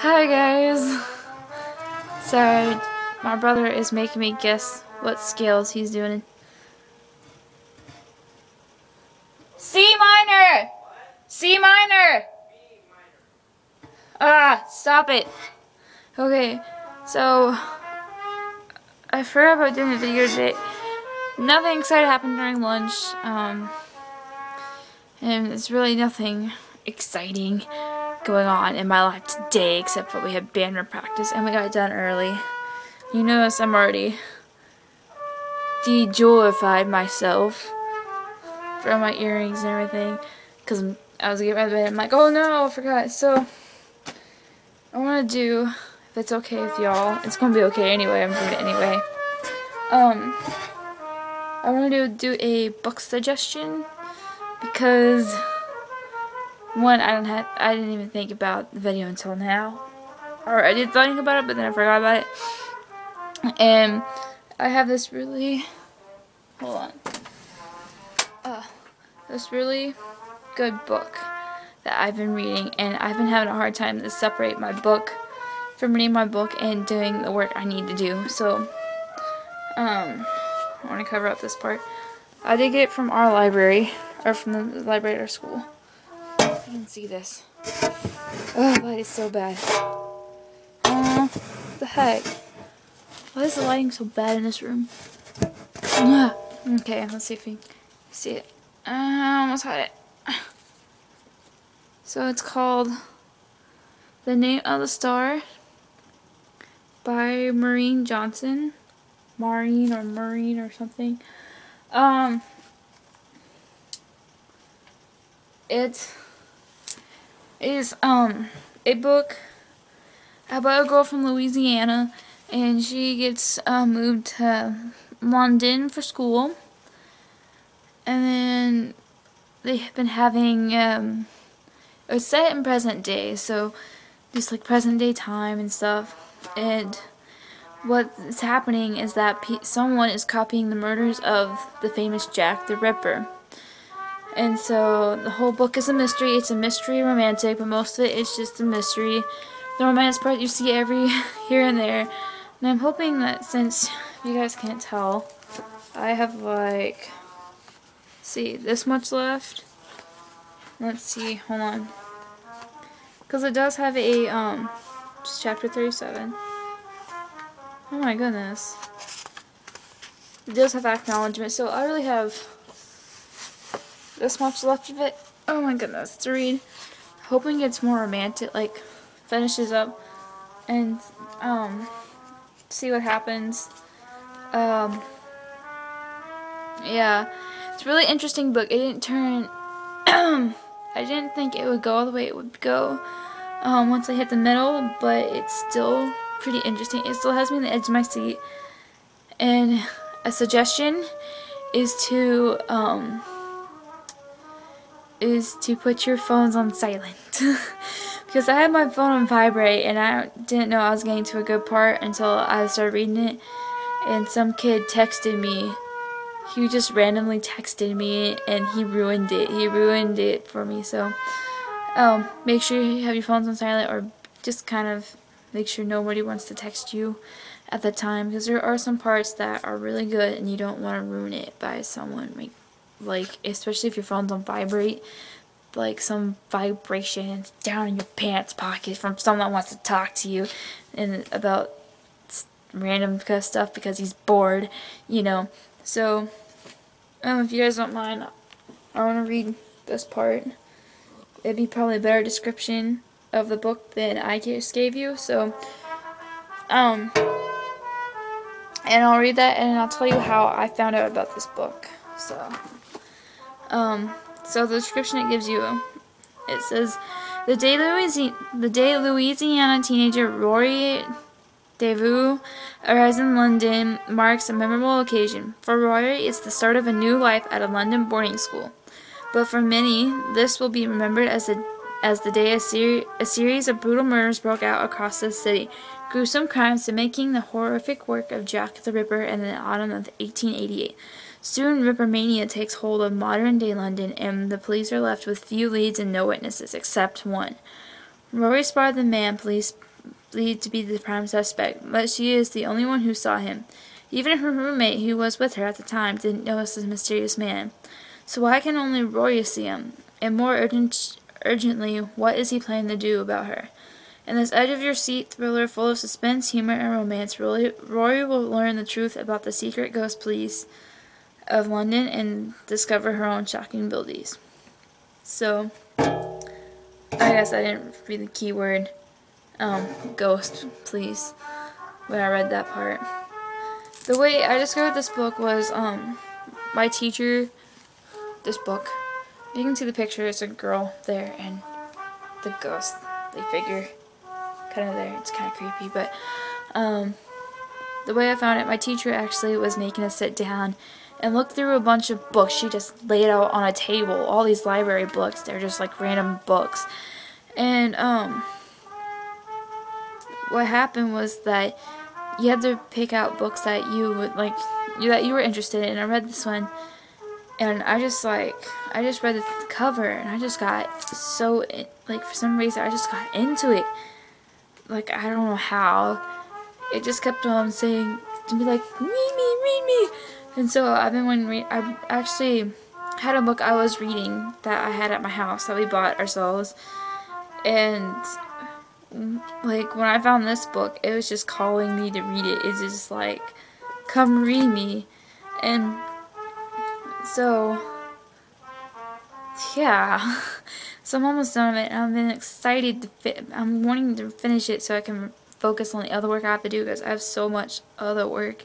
Hi guys! Sorry, my brother is making me guess what scales he's doing. C minor! C minor! Ah, stop it. Okay, so I forgot about doing a video today. Nothing exciting happened during lunch, and it's really nothing exciting going on in my life today except that we had banner practice and we got it done early. You notice I'm already de-joyified myself from my earrings and everything because I was getting ready to bed. I'm like, oh no, I forgot. So I want to do, if it's okay with y'all, it's gonna be okay anyway. I'm doing it anyway. I want to do a book suggestion because one, I didn't even think about the video until now, or I did think about it, but then I forgot about it. And I have this really, this really good book that I've been reading, and I've been having a hard time to separate my book from reading my book and doing the work I need to do. So, I want to cover up this part. I did get it from our library, or from the library at our school. You can see this. Oh, the light is so bad. What the heck? Why is the lighting so bad in this room? Okay, let's see if we can see it. I almost had it. So it's called The Name of the Star by Maureen Johnson. Maureen or something. It is a book about a girl from Louisiana, and she gets moved to London for school, and then they've been having it's set in present day, so just like present day time and stuff. And what's happening is that someone is copying the murders of the famous Jack the Ripper. And so the whole book is a mystery. It's a mystery romantic, but most of it is just a mystery. The romance part you see every here and there. And I'm hoping that, since you guys can't tell, I have like, see, this much left. Let's see, hold on. Because it does have a, just chapter 37. Oh my goodness. It does have acknowledgement, so I really have this much left of it. Oh my goodness, to read. Hoping it's more romantic, like finishes up and see what happens. Yeah, it's a really interesting book. It didn't turn I didn't think it would go all the way it would go once I hit the middle, but it's still pretty interesting. It still has me on the edge of my seat. And a suggestion is to put your phones on silent. Because I had my phone on vibrate and I didn't know I was getting to a good part until I started reading it, and some kid texted me. He just randomly texted me and he ruined it. He ruined it for me. So make sure you have your phones on silent, or just kind of make sure nobody wants to text you at the time, because there are some parts that are really good and you don't want to ruin it by someone, like especially if your phone's on vibrate, like some vibration down in your pants pocket from someone that wants to talk to you and about random kind of stuff because he's bored, you know. So if you guys don't mind, I want to read this part. It'd be probably a better description of the book than I just gave you. So and I'll read that and I'll tell you how I found out about this book. So so the description it gives you, it says, the day Louisiana teenager Rory DeVoe arrives in London marks a memorable occasion. For Rory, it's the start of a new life at a London boarding school. But for many, this will be remembered as the day a series of brutal murders broke out across the city. Gruesome crimes mimicking the horrific work of Jack the Ripper in the autumn of 1888. Soon, Rippermania takes hold of modern-day London, and the police are left with few leads and no witnesses, except one. Rory spotted the man police believed to be the prime suspect, but she is the only one who saw him. Even her roommate, who was with her at the time, didn't notice the mysterious man. So why can only Rory see him? And more urgently, what is he planning to do about her? In this edge-of-your-seat thriller full of suspense, humor, and romance, Rory will learn the truth about the secret ghost police of London and discover her own shocking abilities. So, I guess I didn't read the keyword ghost police when I read that part. The way I discovered this book was my teacher. This book. You can see the picture. It's a girl there and the ghost, the figure, kind of there. It's kind of creepy, but the way I found it, my teacher actually was making us sit down and look through a bunch of books. She just laid out on a table all these library books. They're just like random books, and what happened was that you had to pick out books that you would like, that you were interested in. And I read this one. And I just read the cover, and I just got so, like, for some reason, I just got into it. Like, I don't know how. It just kept on saying to me, like, read me. And so I've been wanting to read. I actually had a book I was reading that I had at my house that we bought ourselves. And, like, when I found this book, it was just calling me to read it. It's just like, come read me. And so, yeah, so I'm almost done with it, and I've been excited I'm wanting to finish it so I can focus on the other work I have to do, because I have so much other work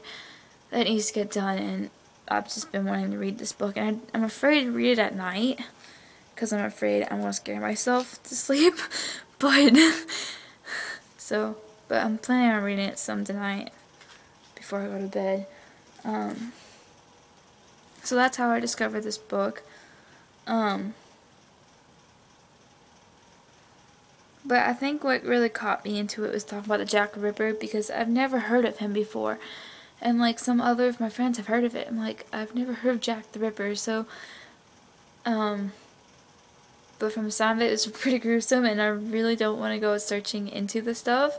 that needs to get done, and I've just been wanting to read this book, and I'm afraid to read it at night, because I'm afraid I'm going to scare myself to sleep, but I'm planning on reading it some tonight, before I go to bed. So that's how I discovered this book. But I think what really caught me into it was talking about the Jack the Ripper, because I've never heard of him before. And like some other of my friends have heard of it. I'm like, I've never heard of Jack the Ripper, so but from the sound of it, it's pretty gruesome, and I really don't want to go searching into the stuff.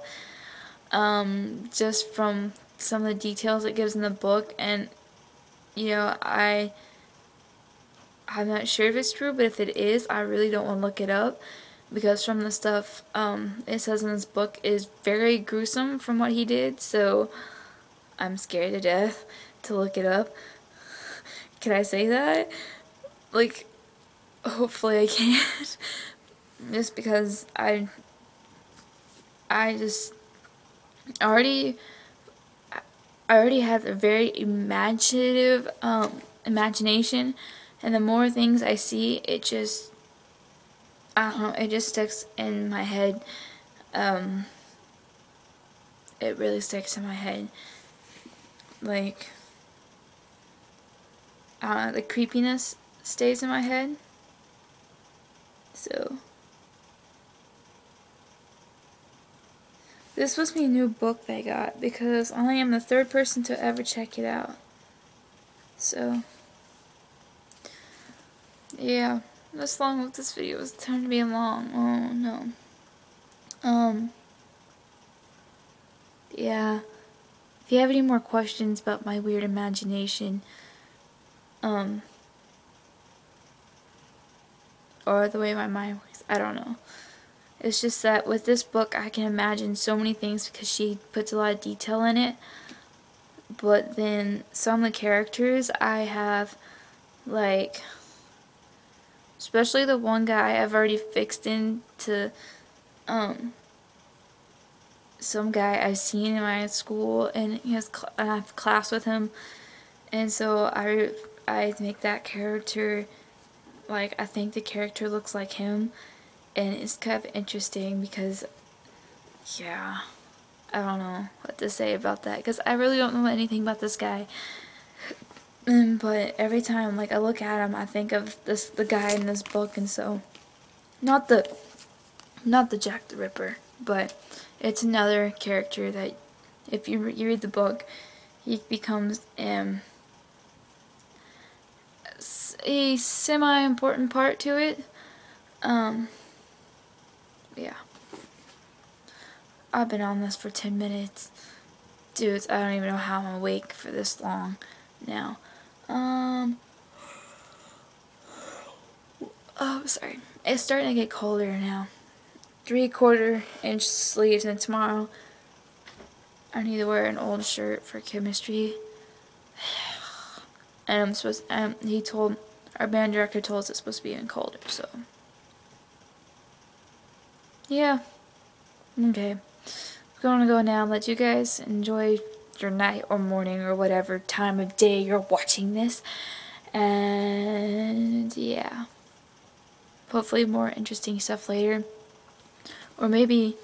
Just from some of the details it gives in the book, and you know, I'm not sure if it's true, but if it is, I really don't want to look it up, because from the stuff it says in this book is very gruesome from what he did, so I'm scared to death to look it up. Can I say that? Like, hopefully I can't. Just because I already have a very imaginative imagination, and the more things I see, it just, I don't know, it just sticks in my head. It really sticks in my head. Like, the creepiness stays in my head. So, this must be a new book they got, because I am the third person to ever check it out. So, yeah, this video is turned to be long. Oh no. Yeah. If you have any more questions about my weird imagination, or the way my mind works, I don't know. It's just that with this book, I can imagine so many things because she puts a lot of detail in it. But then some of the characters I have, like, especially the one guy I've already fixed into, some guy I've seen in my school, and I have class with him, and so I make that character, like, I think the character looks like him, and it's kind of interesting because, yeah, I don't know what to say about that, because I really don't know anything about this guy, but every time, like, I look at him, I think of the guy in this book, and so, not the Jack the Ripper, but it's another character that, if you read the book, he becomes a semi-important part to it. Yeah. I've been on this for 10 minutes. Dude, I don't even know how I'm awake for this long now. Oh, sorry. It's starting to get colder now. 3/4-inch sleeves, and tomorrow I need to wear an old shirt for chemistry. And I'm supposed. He told our band director told us it's supposed to be even colder. So yeah. Okay. I'm gonna go now. Let you guys enjoy your night or morning or whatever time of day you're watching this. And yeah. Hopefully more interesting stuff later. Or maybe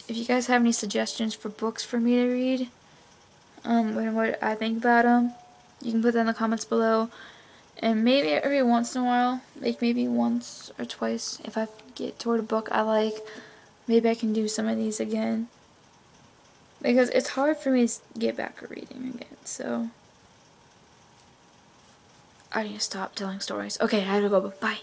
if you guys have any suggestions for books for me to read, and what I think about them, you can put that in the comments below. And maybe every once in a while, like maybe once or twice, if I get toward a book I like, maybe I can do some of these again. Because it's hard for me to get back to reading again, so I need to stop telling stories. Okay, I gotta go, bye.